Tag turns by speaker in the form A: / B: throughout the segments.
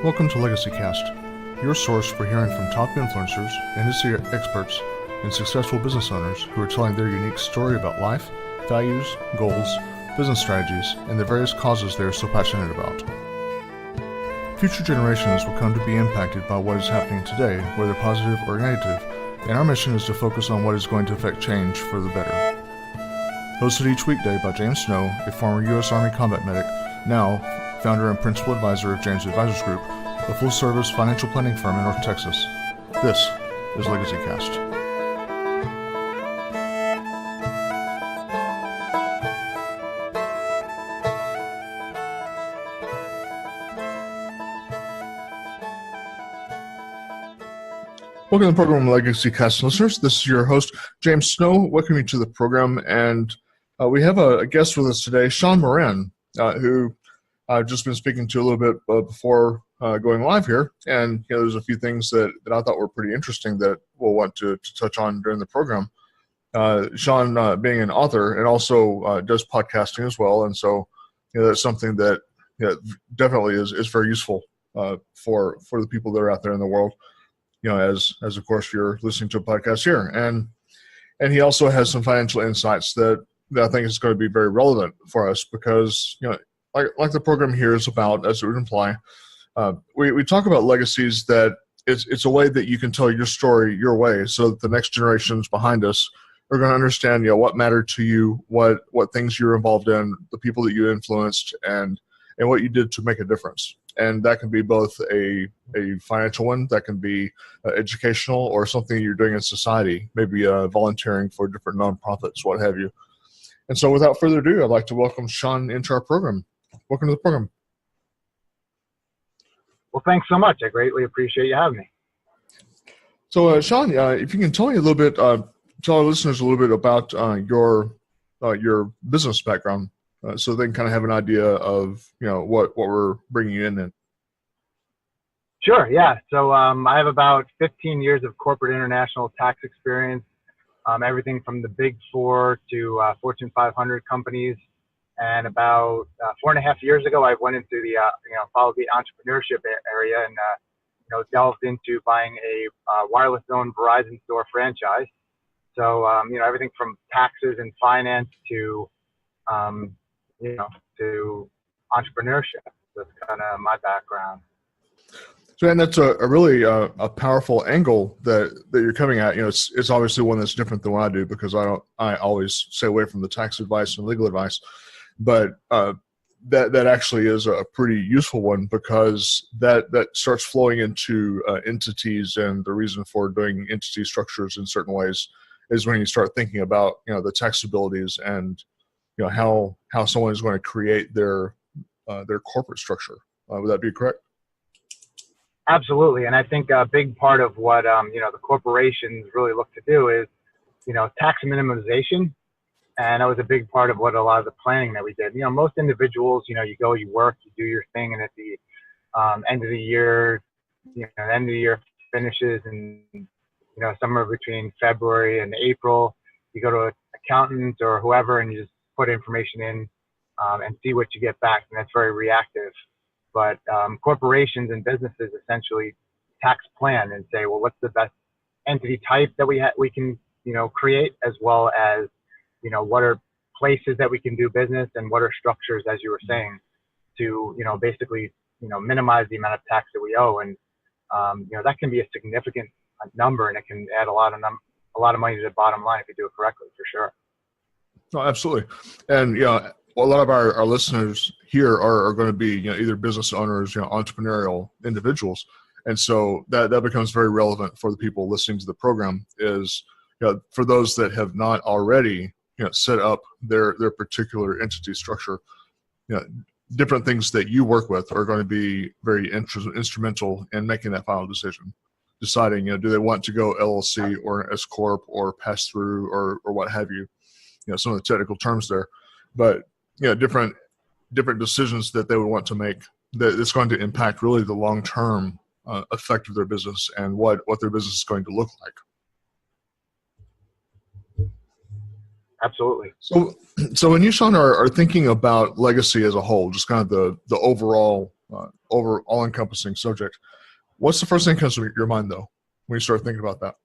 A: Welcome to Legacy Cast, your source for hearing from top influencers, industry experts, and successful business owners who are telling their unique story about life, values, goals, business strategies, and the various causes they are so passionate about. Future generations will come to be impacted by what is happening today, whether positive or negative, and our mission is to focus on what is going to affect change for the better. Hosted each weekday by James Snow, a former U.S. Army combat medic, now founder and principal advisor of James Advisors Group, a full-service financial planning firm in North Texas. This is Legacy Cast. Welcome to the program, Legacy Cast listeners. This is your host, James Snow. Welcome you to the program. And we have a guest with us today, Sean Moran, who I've just been speaking to a little bit before going live here. And there's a few things that I thought were pretty interesting that we'll want to touch on during the program. Sean being an author and also does podcasting as well. And so that's something that definitely is very useful for the people that are out there in the world. As of course you're listening to a podcast here, and he also has some financial insights that I think is going to be very relevant for us because like the program here is about, as it would imply, we talk about legacies that it's a way that you can tell your story your way, so that the next generations behind us are going to understand what mattered to you, what things you were involved in, the people that you influenced, and what you did to make a difference. And that can be both a financial one, that can be educational, or something you're doing in society, maybe volunteering for different nonprofits, what have you. And so without further ado, I'd like to welcome Sean into our program. Welcome to the program.
B: Well, thanks so much. I greatly appreciate you having me.
A: So Sean, if you can tell me a little bit, tell our listeners a little bit about your business background. So they can kind of have an idea of, what we're bringing you in.
B: Sure, yeah. So I have about 15 years of corporate international tax experience, everything from the Big Four to Fortune 500 companies. And about 4.5 years ago, I went into the, followed the entrepreneurship area and, delved into buying a wireless-owned Verizon Store franchise. So, everything from taxes and finance to to entrepreneurship. That's kind of my background.
A: So, and that's a really a powerful angle that you're coming at. It's obviously one that's different than what I do because I always stay away from the tax advice and legal advice, but that actually is a pretty useful one because that starts flowing into entities, and the reason for doing entity structures in certain ways is when you start thinking about the taxabilities and how someone is going to create their corporate structure. Would that be correct?
B: Absolutely, and I think a big part of what the corporations really look to do is tax minimization, and that was a big part of what a lot of the planning that we did. Most individuals, you go, you work, you do your thing, and at the end of the year, the end of the year finishes, and somewhere between February and April, you go to an accountant or whoever, and you just put information in and see what you get back, and that's very reactive. But corporations and businesses essentially tax plan and say, well, what's the best entity type that we can create, as well as what are places that we can do business, and what are structures, as you were saying, to basically minimize the amount of tax that we owe, and that can be a significant number, and it can add a lot of money to the bottom line if you do it correctly, for sure.
A: Oh, absolutely. And a lot of our listeners here are going to be either business owners, entrepreneurial individuals, and so that becomes very relevant for the people listening to the program. Is for those that have not already set up their particular entity structure, different things that you work with are going to be very instrumental in making that final decision, deciding do they want to go LLC or S corp or pass through or what have you. Some of the technical terms there, but different decisions that they would want to make that it's going to impact really the long-term effect of their business and what their business is going to look like.
B: Absolutely.
A: So when you, Sean, are thinking about legacy as a whole, just kind of the overall over all-encompassing subject. What's the first thing that comes to your mind, though, when you start thinking about that?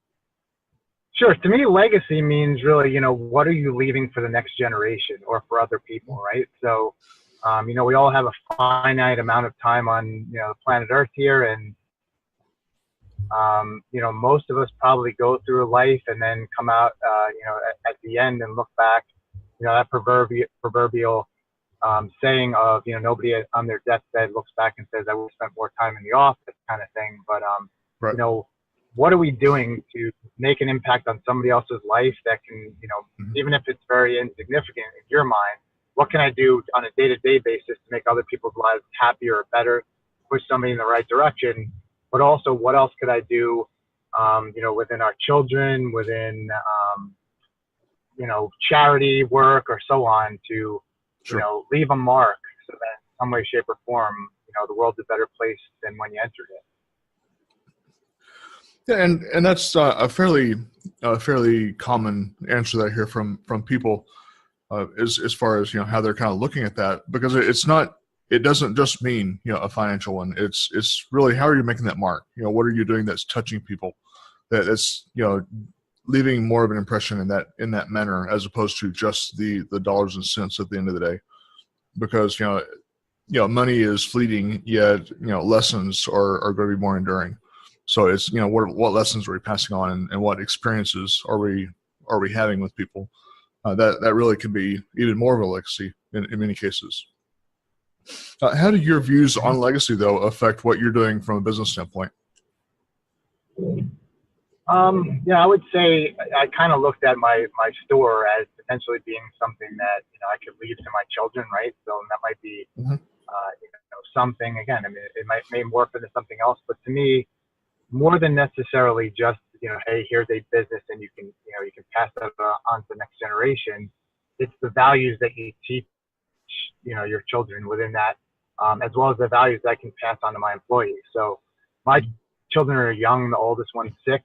B: Sure. To me, legacy means really, what are you leaving for the next generation or for other people, right? So, we all have a finite amount of time on, planet Earth here. And, most of us probably go through life and then come out, at the end and look back, that proverbial saying of, nobody on their deathbed looks back and says, I would have spent more time in the office kind of thing. But,
A: Right.
B: What are we doing to make an impact on somebody else's life that can, even if it's very insignificant in your mind, what can I do on a day-to-day basis to make other people's lives happier or better, push somebody in the right direction? But also, what else could I do, within our children, within, charity work or so on to,
A: Sure.
B: leave a mark so that in some way, shape, or form, the world's a better place than when you entered it.
A: Yeah, and that's a fairly common answer that I hear from people, as far as how they're kind of looking at that, because it doesn't just mean a financial one. It's really, how are you making that mark? What are you doing that's touching people, that's leaving more of an impression in that manner, as opposed to just the dollars and cents at the end of the day, because money is fleeting, yet lessons are going to be more enduring. So it's what lessons are we passing on, and what experiences are we having with people, that really can be even more of a legacy in many cases. How do your views on legacy, though, affect what you're doing from a business standpoint?
B: I would say I kind of looked at my store as potentially being something that I could leave to my children, right? So that might be something. Again, I mean, it may morph into something else, but to me, more than necessarily just hey, here's a business and you can pass that on to the next generation. It's the values that you teach your children within that, as well as the values that I can pass on to my employees. So my children are young. The oldest one's 6.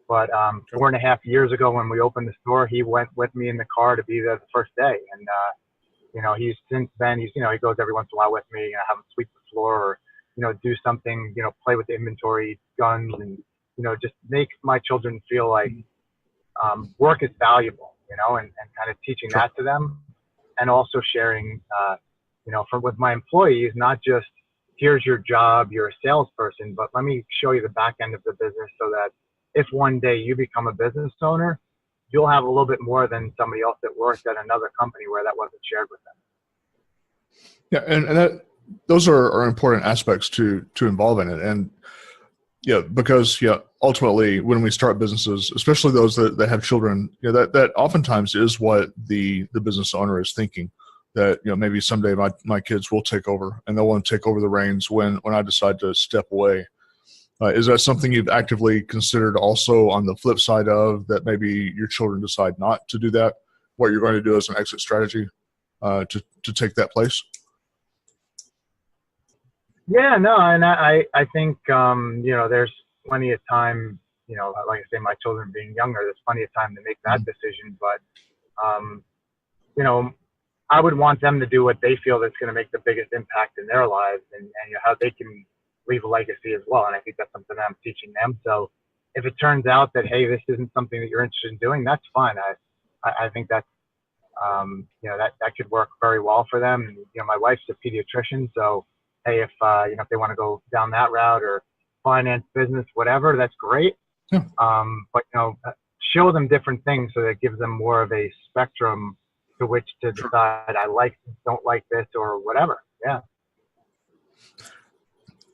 B: But 4.5 years ago, when we opened the store, he went with me in the car to be there the first day. And, he's since then, he goes every once in a while with me, have him sweep the floor or, do something, play with the inventory guns and, just make my children feel like work is valuable, and kind of teaching that to them. And also sharing, with my employees, not just here's your job, you're a salesperson, but let me show you the back end of the business so that if one day you become a business owner, you'll have a little bit more than somebody else that worked at another company where that wasn't shared with them.
A: Yeah, and those are important aspects to involve in it. And because ultimately when we start businesses, especially those that have children, that oftentimes is what the business owner is thinking, that maybe someday my kids will take over and they'll want to take over the reins when I decide to step away. Is that something you've actively considered also on the flip side of that, maybe your children decide not to do that, what you're going to do as an exit strategy to take that place?
B: Yeah, no, and I think, there's plenty of time, like I say, my children being younger, there's plenty of time to make that decision. But, I would want them to do what they feel that's going to make the biggest impact in their lives and how they can leave a legacy as well. And I think that's something that I'm teaching them. So if it turns out that, hey, this isn't something that you're interested in doing, that's fine. I think that's, that could work very well for them. And, my wife's a pediatrician. So, hey, if they want to go down that route or finance, business, whatever, that's great.
A: Yeah.
B: But, show them different things so that it gives them more of a spectrum to which to decide I like this, don't like this, or whatever. Yeah.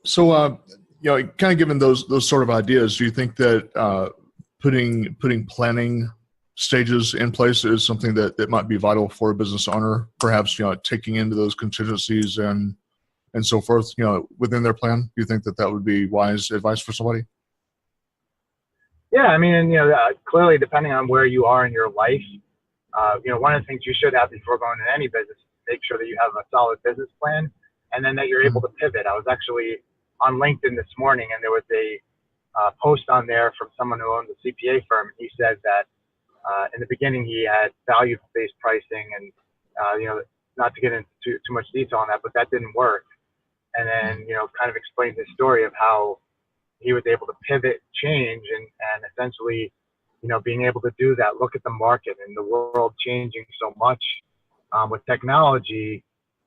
A: So, kind of given those sort of ideas, do you think that putting planning stages in place is something that might be vital for a business owner, perhaps, taking into those contingencies and so forth, within their plan? Do you think that would be wise advice for somebody?
B: Yeah, I mean, and, clearly depending on where you are in your life, one of the things you should have before going into any business is make sure that you have a solid business plan and then that you're able to pivot. I was actually on LinkedIn this morning and there was a post on there from someone who owned a CPA firm. And he said that in the beginning he had value-based pricing and, not to get into too much detail on that, but that didn't work. and then, kind of explained his story of how he was able to pivot, change, and essentially, being able to do that, look at the market and the world changing so much with technology,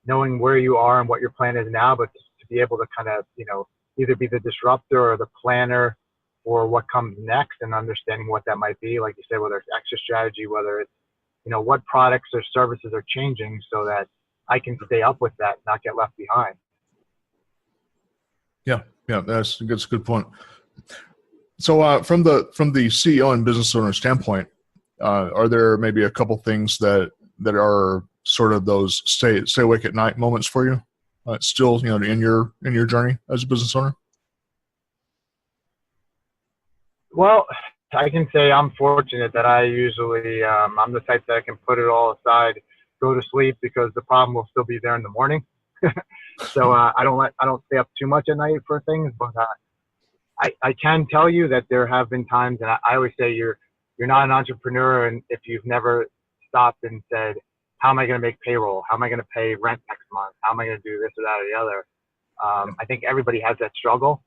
B: knowing where you are and what your plan is now, but to be able to kind of, either be the disruptor or the planner for what comes next and understanding what that might be. Like you said, whether it's exit strategy, whether it's, what products or services are changing so that I can stay up with that, not get left behind.
A: Yeah, that's a good point. So from the CEO and business owner standpoint, are there maybe a couple things that are sort of those stay awake at night moments for you? Still, in your journey as a business owner?
B: Well, I can say I'm fortunate that I usually, I'm the type that can put it all aside, go to sleep, because the problem will still be there in the morning. So I don't stay up too much at night for things, but I can tell you that there have been times, and I always say you're not an entrepreneur, and if you've never stopped and said, how am I going to make payroll? How am I going to pay rent next month? How am I going to do this or that or the other? I think everybody has that struggle.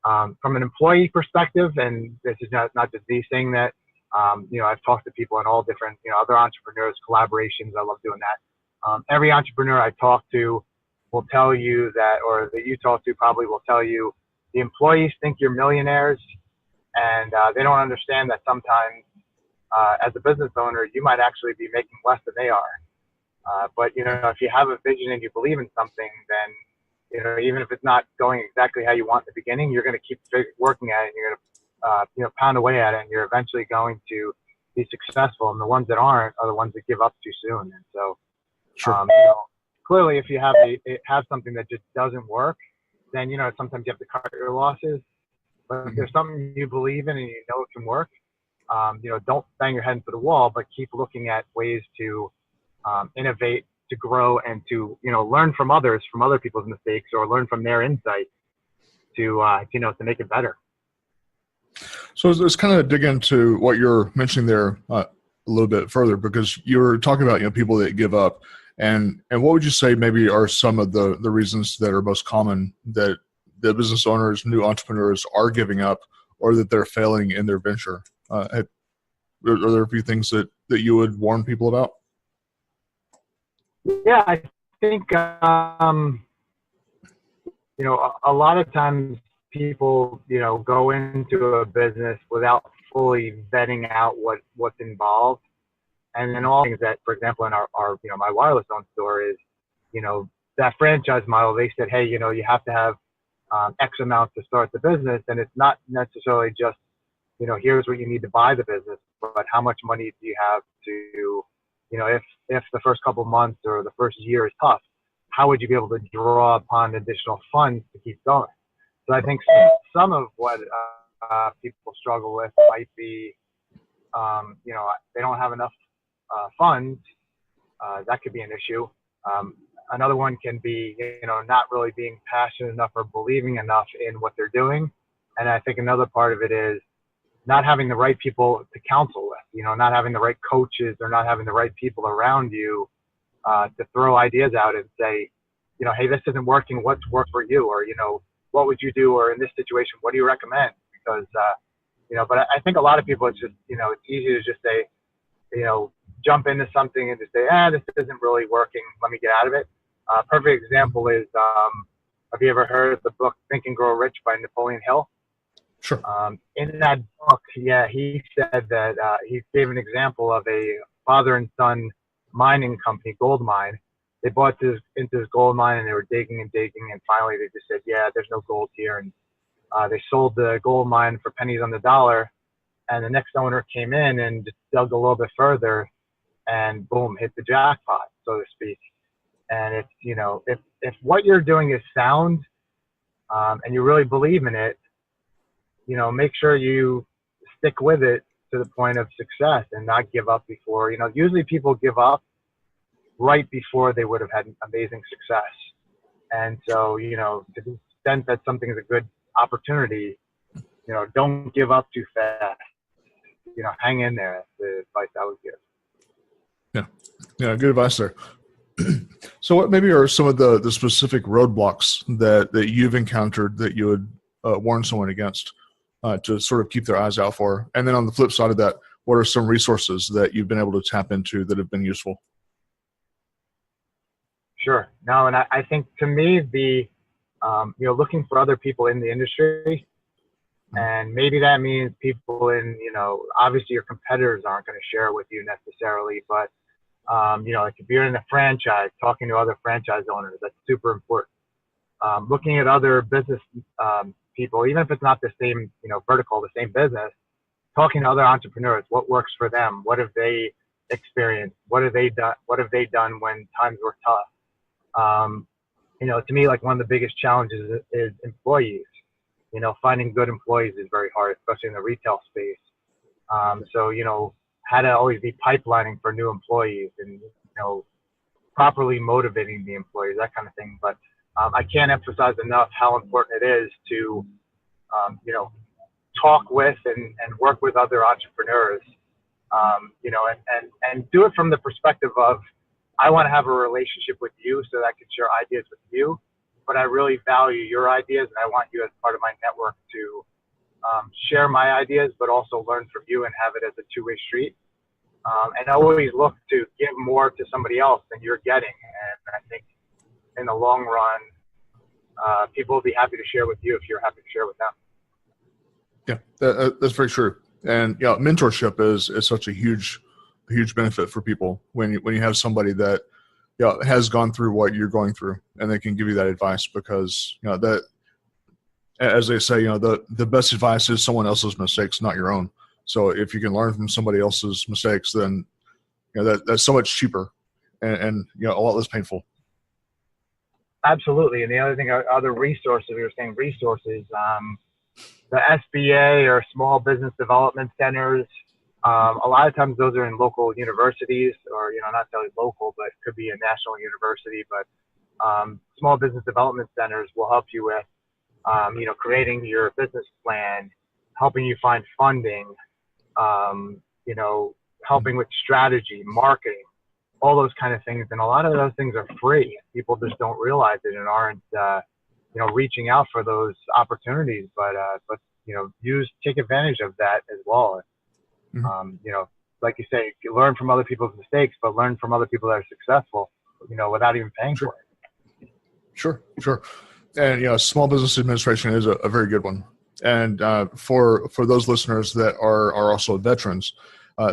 B: From an employee perspective, and this is not just me saying that, I've talked to people in all different, other entrepreneurs, collaborations. I love doing that. Every entrepreneur I talk to will tell you that, or that you talk to probably will tell you, the employees think you're millionaires, and they don't understand that sometimes as a business owner, you might actually be making less than they are. But, if you have a vision and you believe in something, then, even if it's not going exactly how you want in the beginning, you're going to keep working at it, and you're going to, pound away at it, and you're eventually going to be successful. And the ones that aren't are the ones that give up too soon. And so,
A: sure.
B: Clearly, if you have something that just doesn't work, then, sometimes you have to cut your losses. But if there's something you believe in and it can work, don't bang your head into the wall, but keep looking at ways to innovate, to grow, and to, learn from others, from other people's mistakes, or learn from their insight to make it better.
A: So let's kind of dig into what you're mentioning there a little bit further, because you were talking about, people that give up. And what would you say maybe are some of the reasons that are most common that the business owners, new entrepreneurs are giving up, or that they're failing in their venture? Are there a few things that you would warn people about?
B: Yeah, I think, a lot of times people, go into a business without fully vetting out what's involved. And then all things that, for example, in our my wireless phone store is, that franchise model, they said, hey, you have to have X amount to start the business. And it's not necessarily just, here's what you need to buy the business, but how much money do you have to, if the first couple of months or the first year is tough, how would you be able to draw upon additional funds to keep going? So I think some of what people struggle with might be, they don't have enough funds. That could be an issue. Another one can be, not really being passionate enough or believing enough in what they're doing. And I think another part of it is not having the right people to counsel with, not having the right coaches, or not having the right people around you to throw ideas out and say, hey, this isn't working. What's worked for you? Or, what would you do? Or in this situation, what do you recommend? Because, but I think a lot of people, it's just, it's easy to just say, jump into something and just say, this isn't really working. Let me get out of it. Perfect example is, have you ever heard of the book Think and Grow Rich by Napoleon Hill?
A: Sure.
B: In that book, he said that he gave an example of a father and son mining company, gold mine. They bought into this gold mine, and they were digging and digging, and finally they just said, there's no gold here. And they sold the gold mine for pennies on the dollar. And the next owner came in and just dug a little bit further, and boom, hit the jackpot, so to speak. And if what you're doing is sound, and you really believe in it, make sure you stick with it to the point of success and not give up before. Usually people give up right before they would have had amazing success. And so, to the extent that something is a good opportunity, don't give up too fast. Hang in there. That's the advice I would give.
A: Yeah, good advice there. So what maybe are some of the specific roadblocks that you've encountered that you would warn someone against to sort of keep their eyes out for? And then on the flip side of that, what are some resources that you've been able to tap into that have been useful?
B: Sure. No, and I think to me, looking for other people in the industry, and maybe that means people in, obviously your competitors aren't going to share with you necessarily, but, like if you're in a franchise, talking to other franchise owners, that's super important. Looking at other business people, even if it's not the same, vertical, the same business, talking to other entrepreneurs, what works for them? What have they experienced? What have they done? What have they done when times were tough? To me, like one of the biggest challenges is employees. Finding good employees is very hard, especially in the retail space. How to always be pipelining for new employees and, properly motivating the employees, that kind of thing. But I can't emphasize enough how important it is to, talk with and work with other entrepreneurs, and do it from the perspective of, I want to have a relationship with you so that I can share ideas with you, but I really value your ideas and I want you as part of my network to share my ideas, but also learn from you and have it as a two-way street. And always look to give more to somebody else than you're getting. And I think in the long run, people will be happy to share with you if you're happy to share with them.
A: Yeah, that's very true. And mentorship is such a huge benefit for people when you have somebody that has gone through what you're going through, and they can give you that advice, because that, as they say, the best advice is someone else's mistakes, not your own. So if you can learn from somebody else's mistakes, then that's so much cheaper and a lot less painful.
B: Absolutely. And the other thing, other resources, we were saying resources, the SBA or small business development centers. A lot of times those are in local universities, or, not necessarily local, but it could be a national university. But small business development centers will help you with, creating your business plan, helping you find funding, helping with strategy, marketing, all those kind of things. And a lot of those things are free. People just don't realize it and aren't, reaching out for those opportunities. But take advantage of that as well. Like you say, you learn from other people's mistakes, but learn from other people that are successful, without even paying for it.
A: Sure. And, small business administration is a very good one. And for those listeners that are also veterans,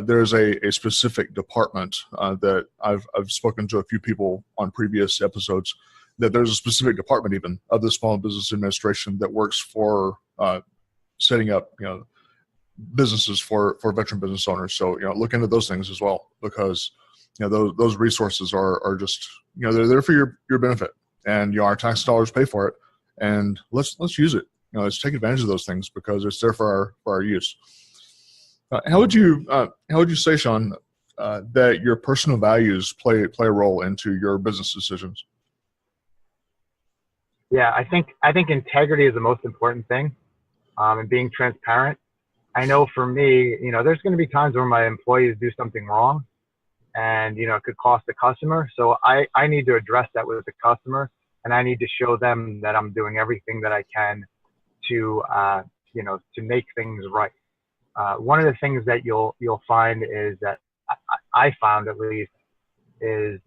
A: there's a specific department that I've spoken to a few people on previous episodes, that there's a specific department even of the Small Business Administration that works for setting up, businesses for veteran business owners. So, look into those things as well, because, those resources are just, they're there for your benefit, and, our tax dollars pay for it, and let's use it. Let's take advantage of those things because it's there for our use. How would you say, Sean, that your personal values play a role into your business decisions?
B: Yeah, I think integrity is the most important thing, and being transparent. I know for me, there's going to be times where my employees do something wrong, and it could cost the customer. So I need to address that with the customer, and I need to show them that I'm doing everything that I can to make things right. One of the things that you'll find is that I found, at least, is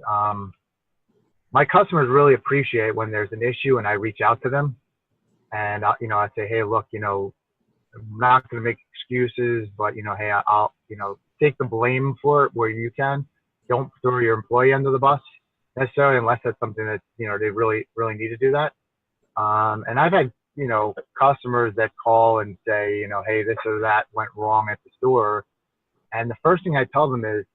B: my customers really appreciate when there's an issue and I reach out to them, and I say, hey, look, I'm not going to make excuses, but hey, I'll take the blame for it where you can. Don't throw your employee under the bus necessarily, unless that's something that they really need to do that. And I've had customers that call and say, hey, this or that went wrong at the store, and the first thing I tell them is,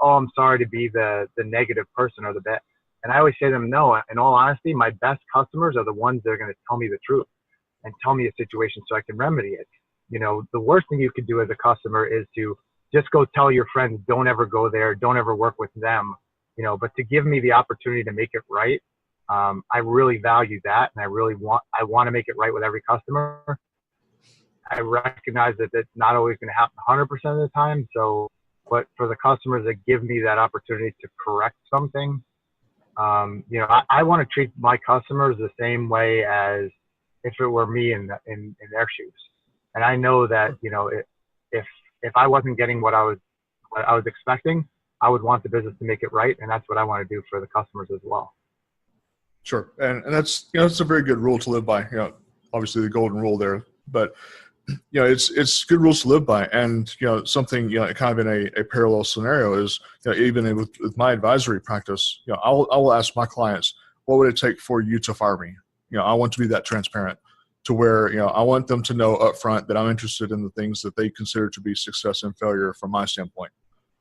B: oh, I'm sorry to be the negative person or the bad. And I always say to them, no, in all honesty, my best customers are the ones that are going to tell me the truth and tell me a situation so I can remedy it. The worst thing you could do as a customer is to just go tell your friends, don't ever go there, don't ever work with them, but to give me the opportunity to make it right. I really value that, and I want to make it right with every customer. I recognize that it's not always going to happen 100% of the time. So, but for the customers that give me that opportunity to correct something, I want to treat my customers the same way as if it were me in their shoes. And I know that, if I wasn't getting what I was expecting, I would want the business to make it right. And that's what I want to do for the customers as well.
A: Sure. And that's, it's a very good rule to live by, obviously the golden rule there, but it's good rules to live by. And, something, kind of in a parallel scenario is, even with my advisory practice, I will ask my clients, what would it take for you to fire me? I want to be that transparent to where, I want them to know upfront that I'm interested in the things that they consider to be success and failure from my standpoint.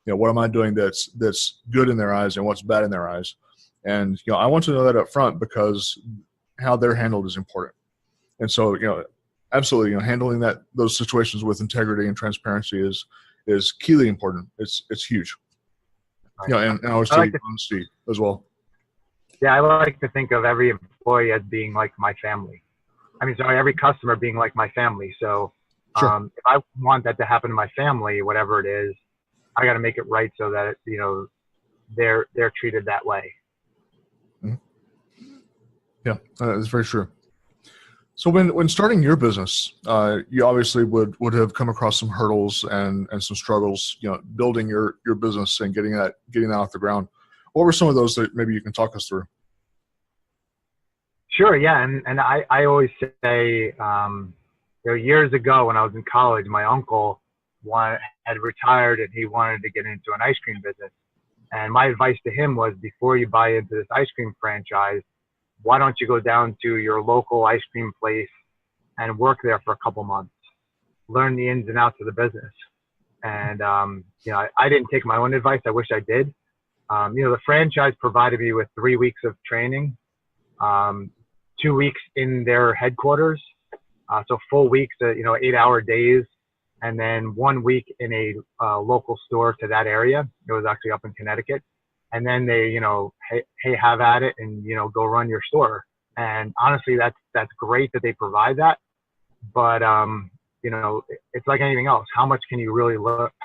A: What am I doing that's good in their eyes and what's bad in their eyes? And, I want to know that up front because how they're handled is important. And so, absolutely, handling those situations with integrity and transparency is keenly important. It's huge. And obviously honesty as well.
B: Yeah, I like to think of every employee as being like my family. Every customer being like my family. So
A: sure.
B: If I want that to happen to my family, whatever it is, I got to make it right so that, they're treated that way.
A: Mm-hmm. Yeah, that's very true. So when starting your business, you obviously would have come across some hurdles and some struggles, building your business and getting that off the ground. What were some of those that maybe you can talk us through?
B: Sure. Yeah. And I always say, years ago when I was in college, my uncle had retired and he wanted to get into an ice cream business. And my advice to him was, before you buy into this ice cream franchise, why don't you go down to your local ice cream place and work there for a couple months, learn the ins and outs of the business. And, I didn't take my own advice. I wish I did. The franchise provided me with 3 weeks of training, 2 weeks in their headquarters. So full weeks, 8-hour days, and then 1 week in a local store to that area. It was actually up in Connecticut. And then they, hey, have at it and, go run your store. And honestly, that's great that they provide that. But, it's like anything else. How much can you really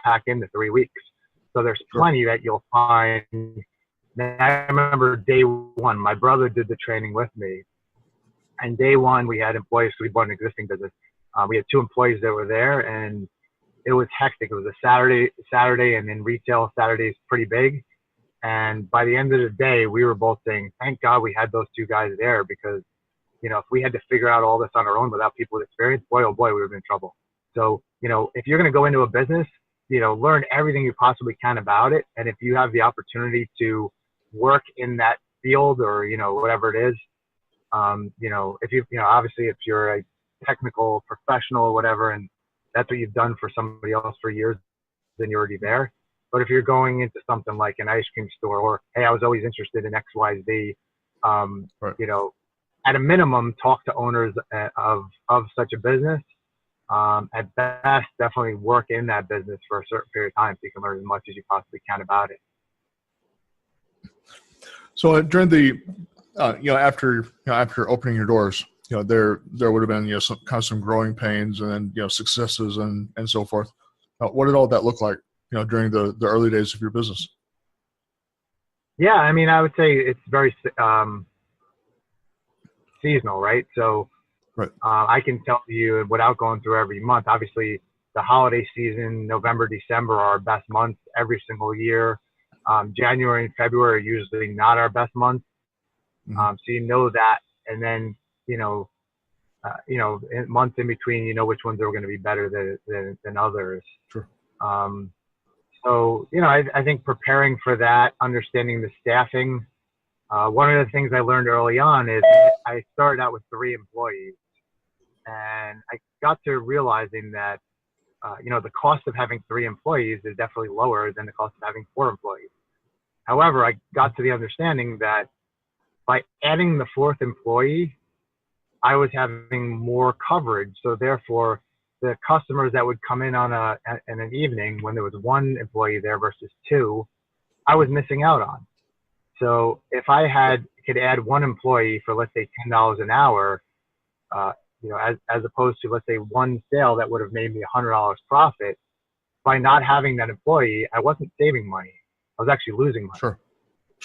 B: pack into 3 weeks? So there's plenty that you'll find. I remember day one, my brother did the training with me. And day one, we had employees. So we bought an existing business. We had 2 employees that were there, and it was hectic. It was a Saturday, and in retail, Saturday is pretty big. And by the end of the day, we were both saying, thank God we had those 2 guys there, because, if we had to figure out all this on our own without people with experience, boy, oh boy, we would have been in trouble. So, if you're going to go into a business, learn everything you possibly can about it. And if you have the opportunity to work in that field or, whatever it is, if obviously if you're a technical professional or whatever, and that's what you've done for somebody else for years, then you're already there. But if you're going into something like an ice cream store, or, hey, I was always interested in X, Y, Z, right. At a minimum, talk to owners of such a business. At best, definitely work in that business for a certain period of time so you can learn as much as you possibly can about it.
A: So during the, after opening your doors, there would have been, some growing pains and then, successes and so forth. What did all that look like, during the early days of your business?
B: Yeah, I would say it's very seasonal, right? So
A: right.
B: I can tell you, without going through every month, obviously the holiday season, November, December are our best months every single year. January and February are usually not our best months. So that, and then, months in between, which ones are going to be better than others.
A: Sure.
B: So, I think preparing for that, understanding the staffing. One of the things I learned early on is I started out with 3 employees, and I got to realizing that, the cost of having 3 employees is definitely lower than the cost of having 4 employees. However, I got to the understanding that by adding the 4th employee, I was having more coverage. So therefore, the customers that would come in in an evening when there was 1 employee there versus 2, I was missing out on. So if I could add 1 employee for, let's say, $10 an hour, as opposed to, let's say, 1 sale that would have made me $100 profit, by not having that employee, I wasn't saving money. I was actually losing money.
A: Sure.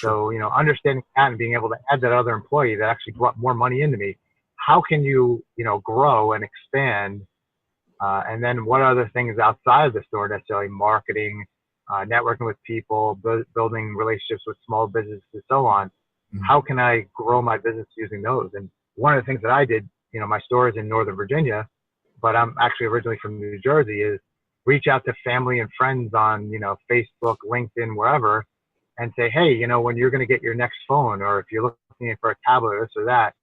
A: Sure.
B: So, understanding that and being able to add that other employee that actually brought more money into me. How can you, grow and expand? And then what other things outside of the store, necessarily marketing, networking with people, building relationships with small businesses, and so on.
A: Mm-hmm.
B: How can I grow my business using those? And one of the things that I did, my store is in Northern Virginia, but I'm actually originally from New Jersey, is reach out to family and friends on, Facebook, LinkedIn, wherever, and say, hey, when you're going to get your next phone, or if you're looking for a tablet or this or that,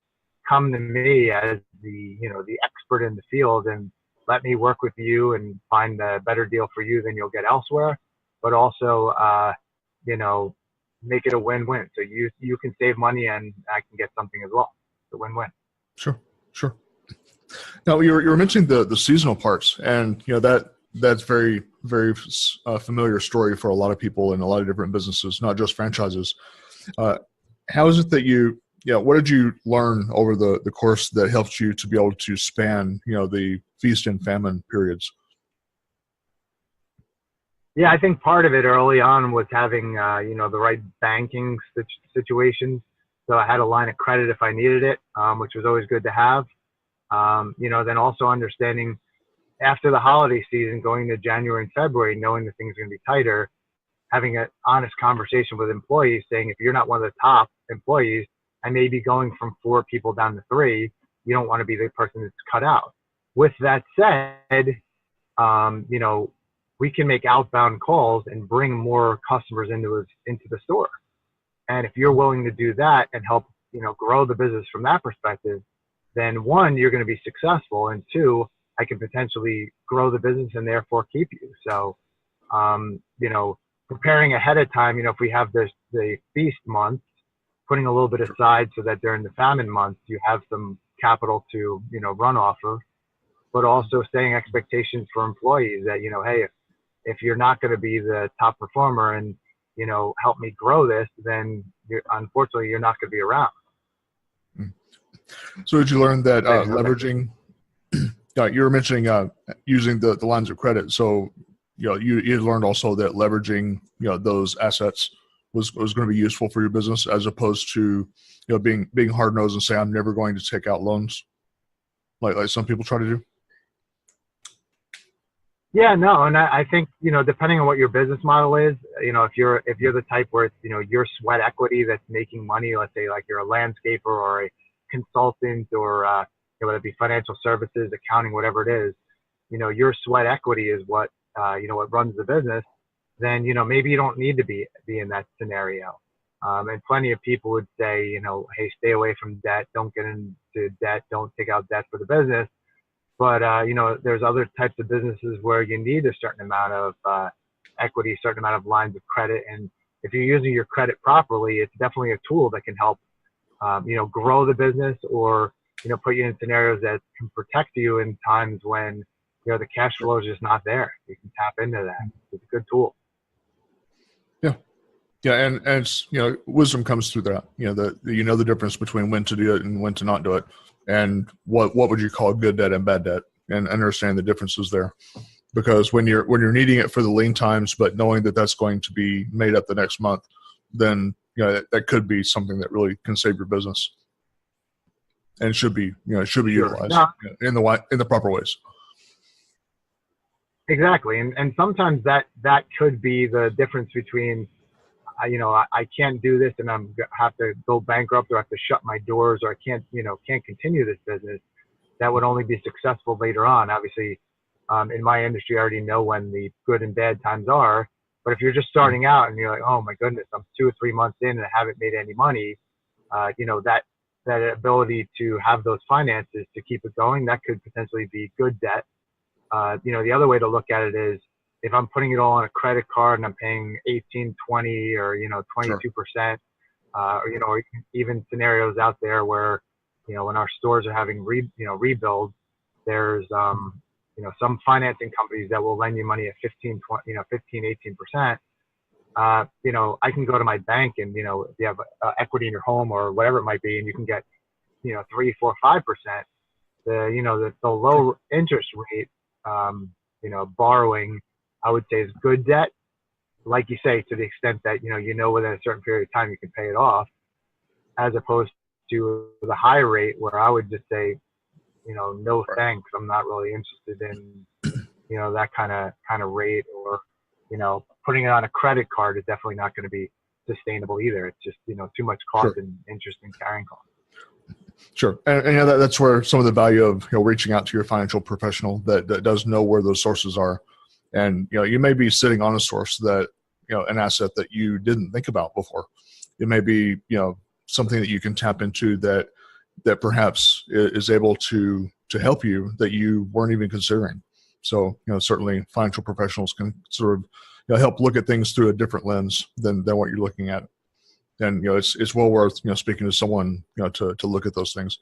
B: come to me as the, the expert in the field, and let me work with you and find a better deal for you than you'll get elsewhere. But also, make it a win-win. So you can save money and I can get something as well. It's a win-win.
A: Sure. Now you were mentioning the seasonal parts, and that's very, very familiar story for a lot of people in a lot of different businesses, not just franchises. How is it that what did you learn over the course that helped you to be able to span, the feast and famine periods?
B: Yeah, I think part of it early on was having, the right banking situations. So I had a line of credit if I needed it, which was always good to have. Then also understanding after the holiday season, going to January and February, knowing that things are going to be tighter, having an honest conversation with employees saying, if you're not one of the top employees, I may be going from 4 people down to 3. You don't want to be the person that's cut out. With that said, we can make outbound calls and bring more customers into the store. And if you're willing to do that and help, grow the business from that perspective, then 1, you're going to be successful. And 2, I can potentially grow the business and therefore keep you. So, preparing ahead of time, if we have the feast month, putting a little bit aside so that during the famine months, you have some capital to, run off of, but also setting expectations for employees that, hey, if you're not going to be the top performer and, help me grow this, then unfortunately you're not going to be around.
A: So did you learn that leveraging, you were mentioning using the lines of credit. So, you learned also that leveraging, those assets was going to be useful for your business, as opposed to, being hard nosed and say, I'm never going to take out loans like some people try to do.
B: Yeah, no. And I think, depending on what your business model is, if you're the type where it's, your sweat equity that's making money, let's say like you're a landscaper or a consultant or, whether it be financial services, accounting, whatever it is, your sweat equity is what, what runs the business, then, maybe you don't need to be in that scenario. And plenty of people would say, hey, stay away from debt. Don't get into debt. Don't take out debt for the business. But, there's other types of businesses where you need a certain amount of equity, a certain amount of lines of credit. And if you're using your credit properly, it's definitely a tool that can help, grow the business or, put you in scenarios that can protect you in times when, the cash flow is just not there. You can tap into that. It's a good tool.
A: Yeah. And it's, wisdom comes through that, the difference between when to do it and when to not do it. And what would you call good debt and bad debt, and understand the differences there. Because when you're needing it for the lean times, but knowing that that's going to be made up the next month, then, that could be something that really can save your business. And should be utilized in the proper ways.
B: Exactly. And sometimes that could be the difference between, I can't do this and have to go bankrupt, or have to shut my doors, or I can't continue this business. That would only be successful later on. Obviously, in my industry, I already know when the good and bad times are. But if you're just starting out and you're like, oh my goodness, I'm 2 or 3 months in and I haven't made any money, that ability to have those finances to keep it going, that could potentially be good debt. The other way to look at it is, if I'm putting it all on a credit card and I'm paying 18, 20, or 22%, or even scenarios out there where, when our stores are having rebuilds, there's some financing companies that will lend you money at 15, 18%. I can go to my bank and, if you have equity in your home or whatever it might be, and you can get, 3, 4, 5%. The low interest rate, borrowing, I would say, is good debt. like you say, to the extent that, within a certain period of time you can pay it off, as opposed to the high rate where I would just say, no thanks. I'm not really interested in, that kind of rate, or, putting it on a credit card is definitely not going to be sustainable either. It's just, too much cost
A: Sure.
B: and interest and carrying costs.
A: Sure. And that's where some of the value of, reaching out to your financial professional that does know where those sources are. And, you may be sitting on a source that, an asset that you didn't think about before. It may be, something that you can tap into that perhaps is able to help you that you weren't even considering. So, certainly financial professionals can sort of, help look at things through a different lens than what you're looking at. And, it's well worth, speaking to someone, to look at those things.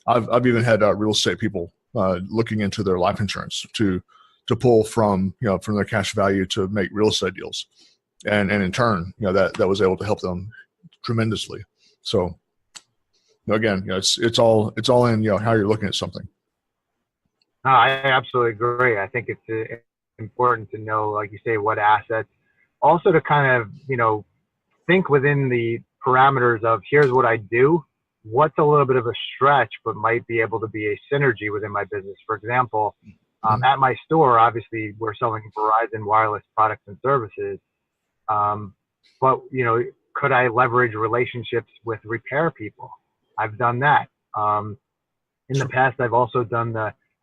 A: I've even had real estate people looking into their life insurance to pull from their cash value to make real estate deals. And in turn, that was able to help them tremendously. So again, it's all in, how you're looking at something.
B: No, I absolutely agree. I think it's important to know, like you say, what assets, also to kind of, think within the parameters of, here's what I do, what's a little bit of a stretch, but might be able to be a synergy within my business. For example, at my store, obviously we're selling Verizon wireless products and services. But, could I leverage relationships with repair people? I've done that. In the past, I've also done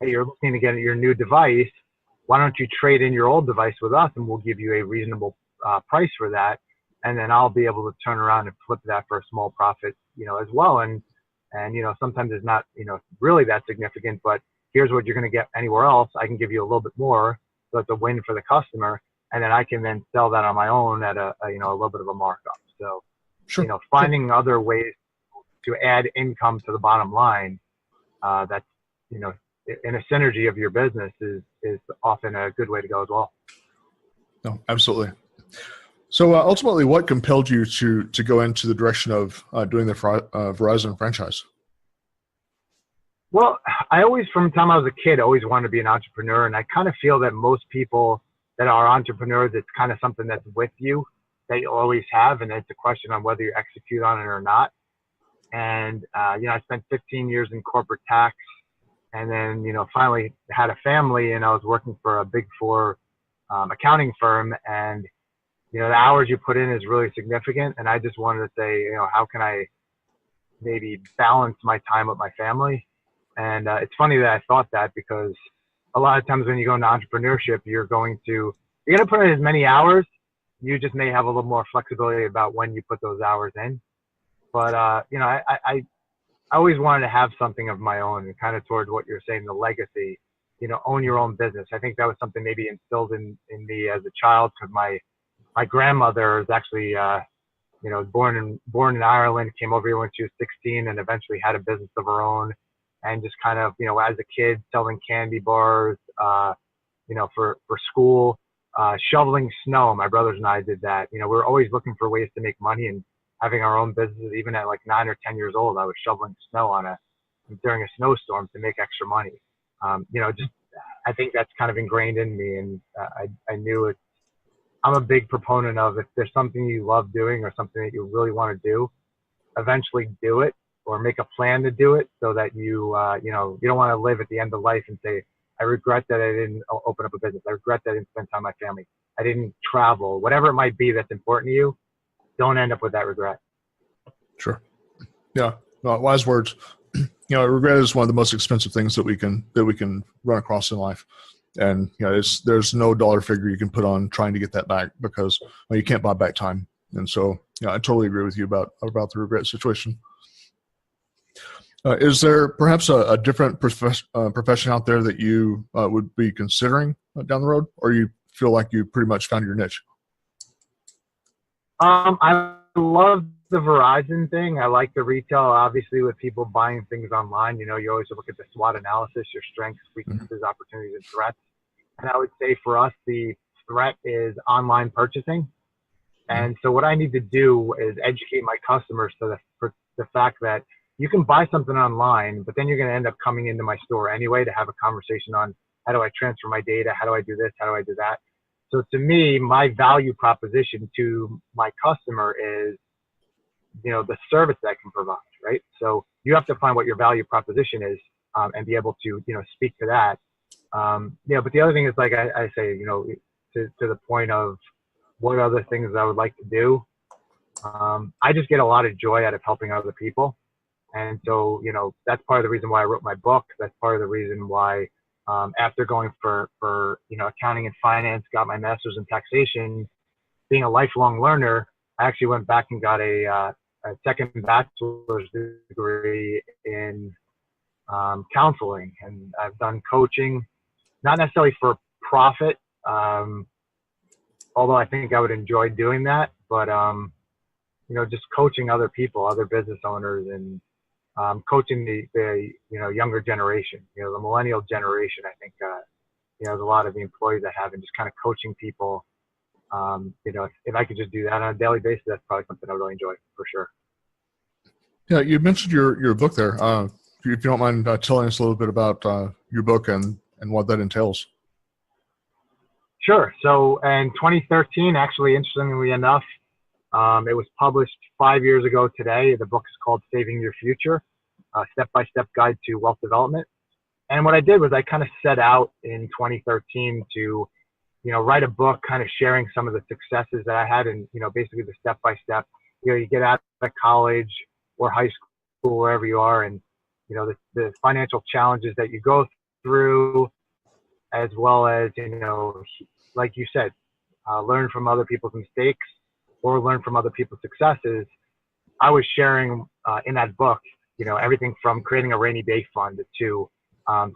B: hey, you're looking to get your new device. Why don't you trade in your old device with us, and we'll give you a reasonable price for that. And then I'll be able to turn around and flip that for a small profit, as well. And sometimes it's not, really that significant, but here's what you're going to get anywhere else. I can give you a little bit more. So it's a win for the customer. And then I can then sell that on my own at a little bit of a markup. So,
A: sure.
B: Finding other ways to add income to the bottom line, that's, in a synergy of your business is often a good way to go as well.
A: No, absolutely. So ultimately, what compelled you to go into the direction of doing the Verizon franchise?
B: Well, I always, from the time I was a kid, always wanted to be an entrepreneur. And I kind of feel that most people that are entrepreneurs, it's kind of something that's with you, that you always have. And it's a question on whether you execute on it or not. And, I spent 15 years in corporate tax, and then, finally had a family, and I was working for a Big Four accounting firm. And, the hours you put in is really significant. And I just wanted to say, how can I maybe balance my time with my family? And it's funny that I thought that, because a lot of times when you go into entrepreneurship, you're going to put in as many hours. You just may have a little more flexibility about when you put those hours in. But, I always wanted to have something of my own, and kind of towards what you're saying, the legacy, own your own business. I think that was something maybe instilled in me as a child, because my grandmother is actually, born in Ireland, came over here when she was 16, and eventually had a business of her own. And just kind of, as a kid, selling candy bars, for school, shoveling snow. My brothers and I did that. We're always looking for ways to make money, and having our own businesses. Even at like 9 or 10 years old, I was shoveling snow during a snowstorm to make extra money. I think that's kind of ingrained in me, and I knew it. I'm a big proponent of, if there's something you love doing or something that you really want to do, eventually do it, or make a plan to do it, so that you don't want to live at the end of life and say, I regret that I didn't open up a business. I regret that I didn't spend time with my family. I didn't travel, whatever it might be that's important to you. Don't end up with that regret. Sure.
A: Yeah. Well, wise words. Regret is one of the most expensive things that we can run across in life. And, there's no dollar figure you can put on trying to get that back, because you can't buy back time. And so, I totally agree with you about the regret situation. Is there perhaps a different profession out there that you would be considering down the road, or you feel like you pretty much found your niche?
B: I love the Verizon thing. I like the retail, obviously, with people buying things online. You always look at the SWOT analysis, your strengths, weaknesses, opportunities, and threats. And I would say for us, the threat is online purchasing. And so what I need to do is educate my customers for the fact that you can buy something online, but then you're going to end up coming into my store anyway to have a conversation on, how do I transfer my data? How do I do this? How do I do that? So to me, my value proposition to my customer is, the service that I can provide, right? So you have to find what your value proposition is, and be able to, speak to that. But the other thing is, like I say, to the point of what other things I would like to do. I just get a lot of joy out of helping other people. And so, that's part of the reason why I wrote my book. That's part of the reason why, after going for accounting and finance, got my master's in taxation, being a lifelong learner, I actually went back and got a second bachelor's degree in counseling. And I've done coaching, not necessarily for profit, although I think I would enjoy doing that, but, just coaching other people, other business owners, and coaching the younger generation, the millennial generation. I think, there's a lot of the employees I have, and just kind of coaching people. If I could just do that on a daily basis, that's probably something I really enjoy for sure.
A: Yeah, you mentioned your book there. If you don't mind telling us a little bit about your book and what that entails.
B: Sure. So in 2013, actually, interestingly enough, it was published 5 years ago today. The book is called Saving Your Future, a step-by-step guide to wealth development. And what I did was I kind of set out in 2013 to, write a book kind of sharing some of the successes that I had, and, basically the step-by-step. You get out of college or high school, wherever you are, and, the financial challenges that you go through, as well as, like you said, learn from other people's mistakes or learn from other people's successes. I was sharing in that book, everything from creating a rainy day fund to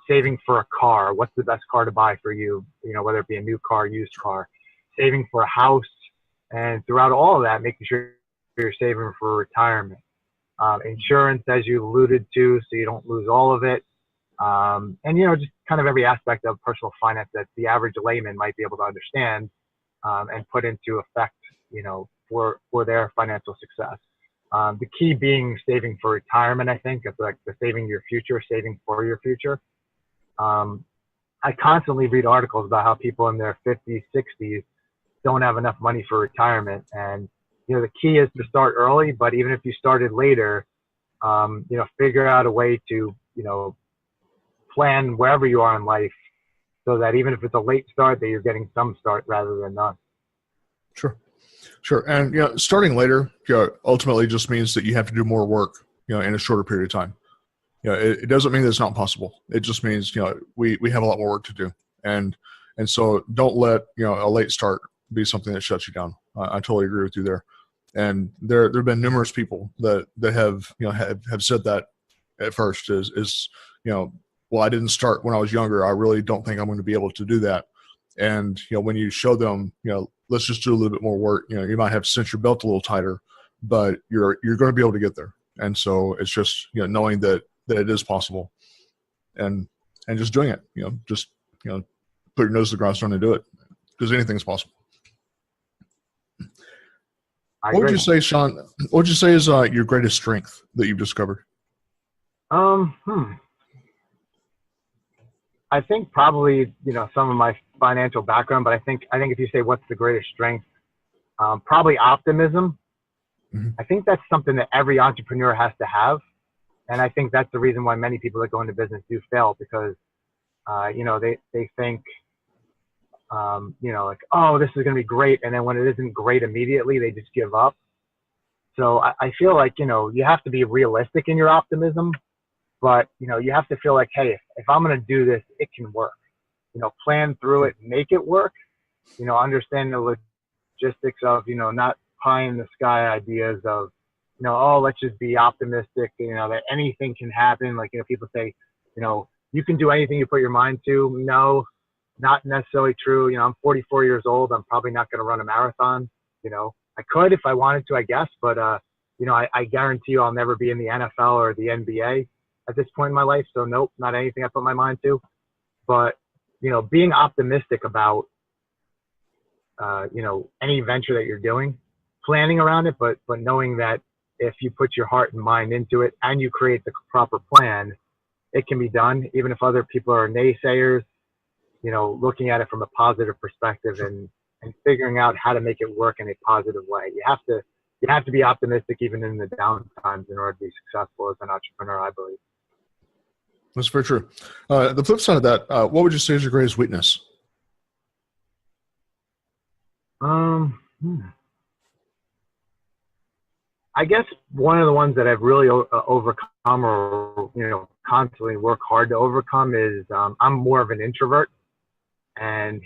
B: saving for a car. What's the best car to buy for you? Whether it be a new car, used car, saving for a house, and throughout all of that, making sure you're saving for retirement. Insurance, as you alluded to, so you don't lose all of it. And, just kind of every aspect of personal finance that the average layman might be able to understand and put into effect, for their financial success. The key being saving for retirement, I think. It's like the saving your future, saving for your future. I constantly read articles about how people in their 50s, 60s don't have enough money for retirement. And, the key is to start early, but even if you started later, figure out a way to, plan wherever you are in life so that even if it's a late start, that you're getting some start rather than none.
A: Sure. And, starting later, ultimately just means that you have to do more work, in a shorter period of time. It doesn't mean that it's not possible. It just means, we have a lot more work to do. And so don't let, a late start be something that shuts you down. I totally agree with you there. And there have been numerous people that have, have said that at first is, well, I didn't start when I was younger. I really don't think I'm going to be able to do that. And, when you show them, let's just do a little bit more work, you might have to cinch your belt a little tighter, but you're going to be able to get there. And so it's just, knowing that it is possible and just doing it, just, put your nose to the grindstone and do it, because anything's possible. What would you say, Sean, what would you say is your greatest strength that you've discovered?
B: I think probably, some of my financial background, but I think if you say what's the greatest strength, probably optimism. Mm-hmm. I think that's something that every entrepreneur has to have. And I think that's the reason why many people that go into business do fail, because, they think, like, oh, this is going to be great. And then when it isn't great immediately, they just give up. So I feel like, you have to be realistic in your optimism, but, you have to feel like, hey, if I'm going to do this, it can work. Plan through it, make it work, understand the logistics of, not pie in the sky ideas of, oh, let's just be optimistic, that anything can happen. Like, people say, you can do anything you put your mind to. No, not necessarily true. I'm 44 years old. I'm probably not going to run a marathon. I could if I wanted to, I guess, but, I guarantee you I'll never be in the NFL or the NBA at this point in my life. So nope, not anything I put my mind to. But, being optimistic about, any venture that you're doing, planning around it, but knowing that if you put your heart and mind into it and you create the proper plan, it can be done, even if other people are naysayers, looking at it from a positive perspective and, and figuring out how to make it work in a positive way. You have to be optimistic even in the down times in order to be successful as an entrepreneur, I believe.
A: That's very true. The flip side of that, what would you say is your greatest weakness?
B: I guess one of the ones that I've really overcome, or constantly work hard to overcome, is I'm more of an introvert, and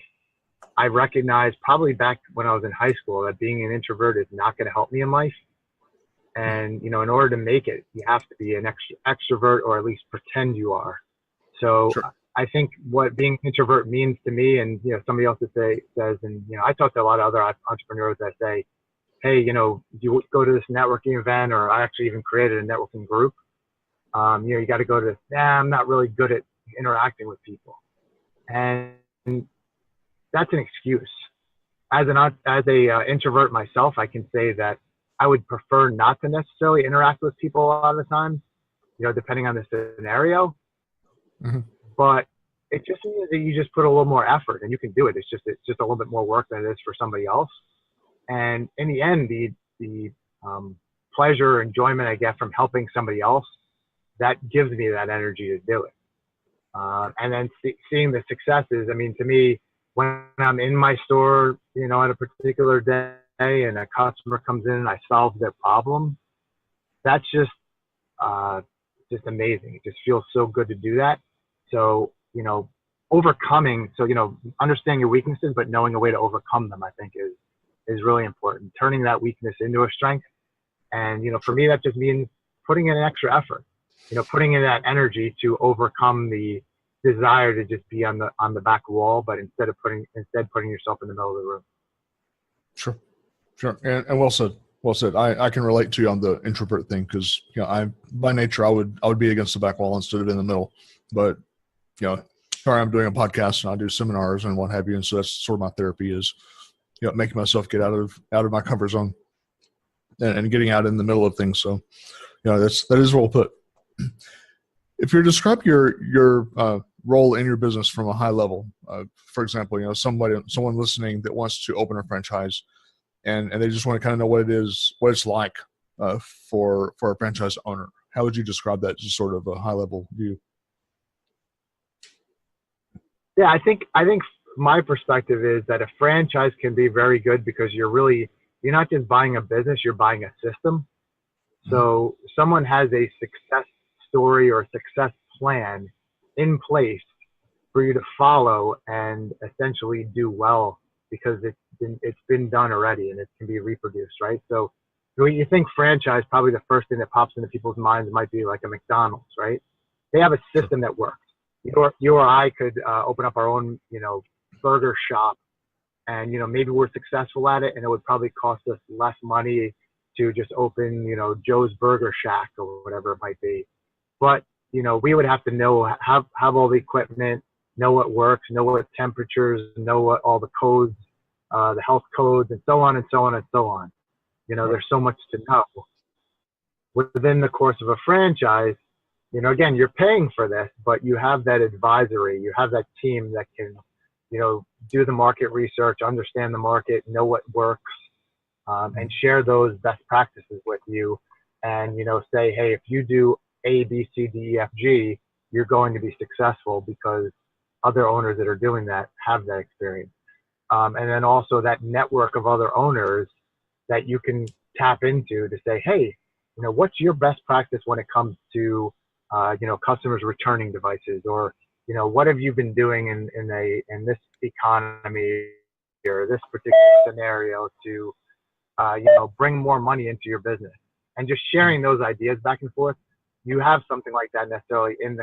B: I recognized probably back when I was in high school that being an introvert is not going to help me in life. And in order to make it, you have to be an extrovert, or at least pretend you are. So sure. I think what being an introvert means to me, and somebody else says, and I talk to a lot of other entrepreneurs that say, hey, do you go to this networking event? Or I actually even created a networking group. You got to go to this. I'm not really good at interacting with people. And that's an excuse. As a introvert myself, I can say that I would prefer not to necessarily interact with people a lot of the time, depending on the scenario. Mm-hmm. But it just means that you just put a little more effort and you can do it. It's just a little bit more work than it is for somebody else. And in the end, the pleasure or enjoyment I get from helping somebody else, that gives me that energy to do it. And then seeing the successes, I mean, to me, when I'm in my store, on a particular day and a customer comes in and I solve their problem, that's just amazing. It just feels so good to do that. So, overcoming, understanding your weaknesses, but knowing a way to overcome them, I think is really important. Turning that weakness into a strength. And, for me, that just means putting in an extra effort, putting in that energy to overcome the desire to just be on the back wall, but instead putting yourself in the middle of the room.
A: Sure. And well said. I can relate to you on the introvert thing, because, by nature, I would be against the back wall instead of in the middle. But, sorry, I'm doing a podcast and I do seminars and what have you. And so that's sort of my therapy is, making myself get out of my comfort zone and getting out in the middle of things. So, that is well put. If you describe your role in your business from a high level, for example, someone listening that wants to open a franchise and they just want to kind of know what it's like for a franchise owner, how would you describe that, just sort of a high level view?
B: Yeah, I think my perspective is that a franchise can be very good because you're not just buying a business, you're buying a system. So someone has a success story or a success plan in place for you to follow and essentially do well, because it's been done already and it can be reproduced, right? So when you think franchise, probably the first thing that pops into people's minds might be like a McDonald's, right? They have a system that works. You or I could open up our own, burger shop, and maybe we're successful at it, and it would probably cost us less money to just open, Joe's Burger Shack or whatever it might be. But we would have to have all the equipment, know what works, know what temperatures, know what all the codes, the health codes, and so on and so on and so on. There's so much to know. Within the course of a franchise, again, you're paying for this, but you have that advisory, you have that team that can, do the market research, understand the market, know what works, and share those best practices with you. And, say, hey, if you do A, B, C, D, E, F, G, you're going to be successful because other owners that are doing that have that experience. And then also that network of other owners that you can tap into to say, hey, what's your best practice when it comes to customers returning devices, or, what have you been doing in this economy or this particular scenario to, bring more money into your business, and just sharing those ideas back and forth. You have something like that necessarily in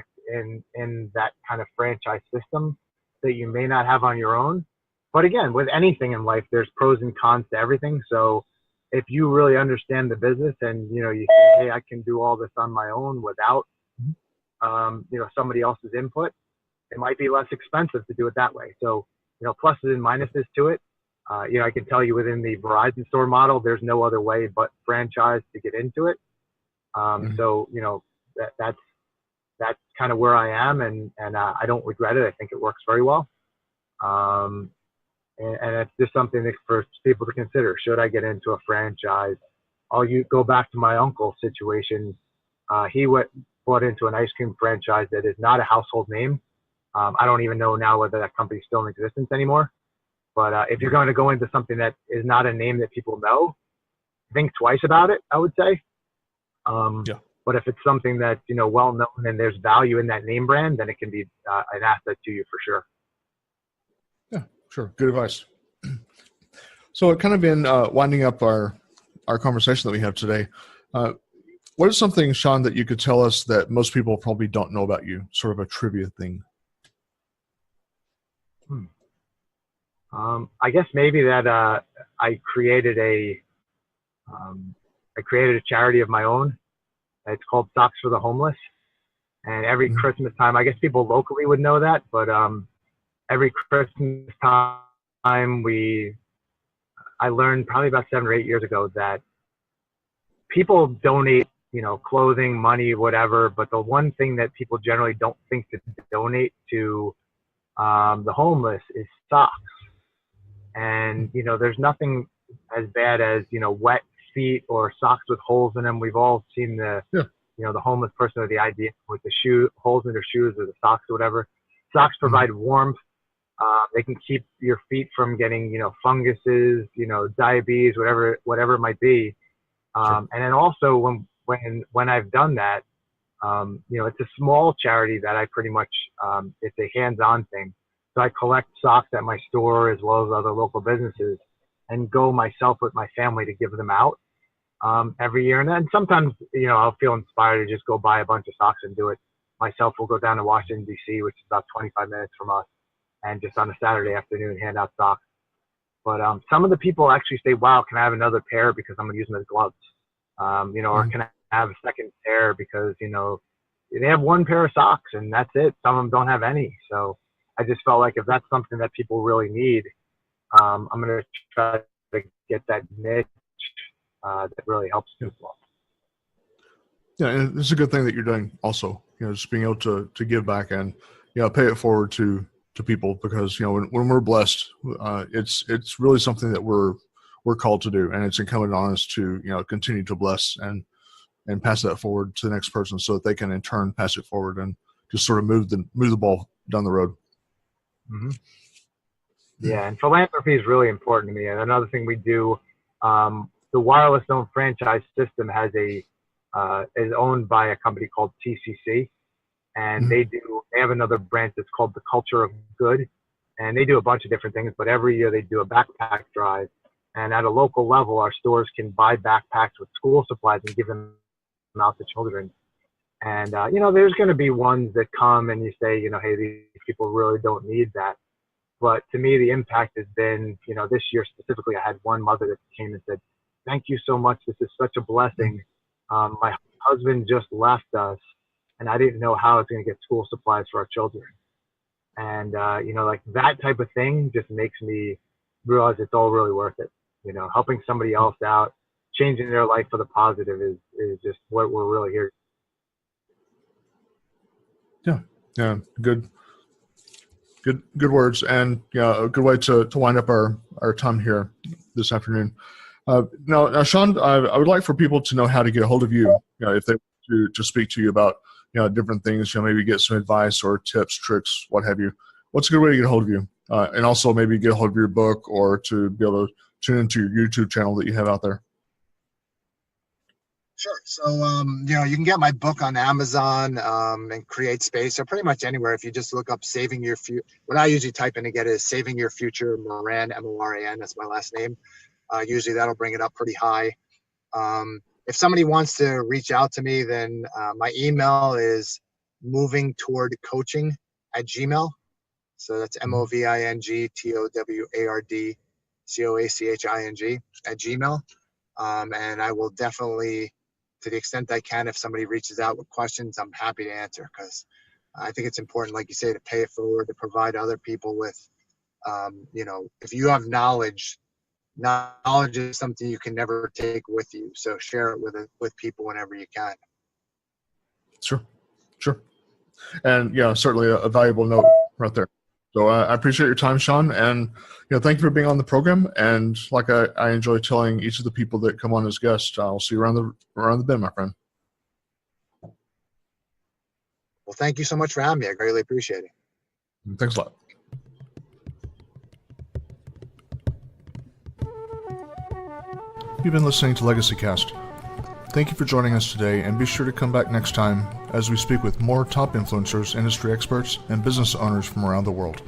B: that kind of franchise system that you may not have on your own. But again, with anything in life, there's pros and cons to everything. So if you really understand the business and, you say, hey, I can do all this on my own without, somebody else's input, it might be less expensive to do it that way. So, pluses and minuses to it. I can tell you within the Verizon store model, there's no other way but franchise to get into it. So, that's kind of where I am, and I don't regret it. I think it works very well. and it's just something for people to consider. Should I get into a franchise? You go back to my uncle's situation. He bought into an ice cream franchise that is not a household name. I don't even know now whether that company's still in existence anymore. But if you're going to go into something that is not a name that people know, think twice about it, I would say.
A: Yeah.
B: But if it's something that's, well known and there's value in that name brand, then it can be an asset to you for sure.
A: Yeah, sure. Good advice. So kind of in winding up our conversation that we have today, what is something, Sean, that you could tell us that most people probably don't know about you, sort of a trivia thing?
B: I guess maybe that I created a charity of my own. It's called Socks for the Homeless. And every Christmas time, I guess people locally would know that, but every Christmas time I learned probably about 7 or 8 years ago that people donate, clothing, money, whatever, but the one thing that people generally don't think to donate to the homeless is socks. And, there's nothing as bad as, wet feet or socks with holes in them. We've all seen the homeless person with the idea with the holes in their shoes or the socks or whatever. Socks provide warmth. They can keep your feet from getting, funguses, diabetes, whatever it might be. And then also when I've done that, it's a small charity that I pretty much, it's a hands-on thing. So I collect socks at my store as well as other local businesses and go myself with my family to give them out every year. And then sometimes, I'll feel inspired to just go buy a bunch of socks and do it myself. We'll go down to Washington, D.C., which is about 25 minutes from us, and just on a Saturday afternoon hand out socks. But some of the people actually say, wow, can I have another pair because I'm going to use them as gloves? Or can I have a second pair because, they have one pair of socks and that's it. Some of them don't have any. So I just felt like if that's something that people really need, I'm going to try to get that niche that really helps people.
A: Yeah, and it's a good thing that you're doing also, just being able to give back and, pay it forward to people because, when we're blessed, it's really something that we're called to do. And it's incumbent on us to, continue to bless and pass that forward to the next person so that they can in turn pass it forward and just sort of move the ball down the road.
B: Mm-hmm. Yeah, and philanthropy is really important to me. And another thing we do, the wireless zone franchise system is owned by a company called TCC, and they have another branch that's called the Culture of Good, and they do a bunch of different things. But every year they do a backpack drive, and at a local level, our stores can buy backpacks with school supplies and give them out to children. And there's going to be ones that come and you say, hey, these people really don't need that. But to me, the impact has been, this year specifically, I had one mother that came and said, thank you so much. This is such a blessing. My husband just left us, and I didn't know how I was going to get school supplies for our children. And, like that type of thing just makes me realize it's all really worth it. Helping somebody else out, changing their life for the positive is just what we're really here.
A: Yeah. Good words, and a good way to wind up our time here this afternoon. Now, Sean, I would like for people to know how to get a hold of you, if they want to speak to you about different things, maybe get some advice or tips, tricks, what have you. What's a good way to get a hold of you, and also maybe get a hold of your book or to be able to tune into your YouTube channel that you have out there.
C: Sure. So, you can get my book on Amazon and Create Space, or pretty much anywhere. If you just look up Saving Your Future, what I usually type in to get is Saving Your Future, Moran, Moran. That's my last name. Usually that'll bring it up pretty high. If somebody wants to reach out to me, then my email is movingtowardcoaching@gmail.com. So that's movingtowardcoaching@gmail.com. And I will definitely, to the extent I can, if somebody reaches out with questions, I'm happy to answer, because I think it's important, like you say, to pay it forward, to provide other people with, if you have knowledge is something you can never take with you. So share it with people whenever you can.
A: Sure. And certainly a valuable note right there. So I appreciate your time, Sean, and thank you for being on the program. And like I enjoy telling each of the people that come on as guests, I'll see you around the bend, my friend.
C: Well, thank you so much for having me. I greatly appreciate it.
A: Thanks a lot. You've been listening to Legacy Cast. Thank you for joining us today, and be sure to come back next time as we speak with more top influencers, industry experts, and business owners from around the world.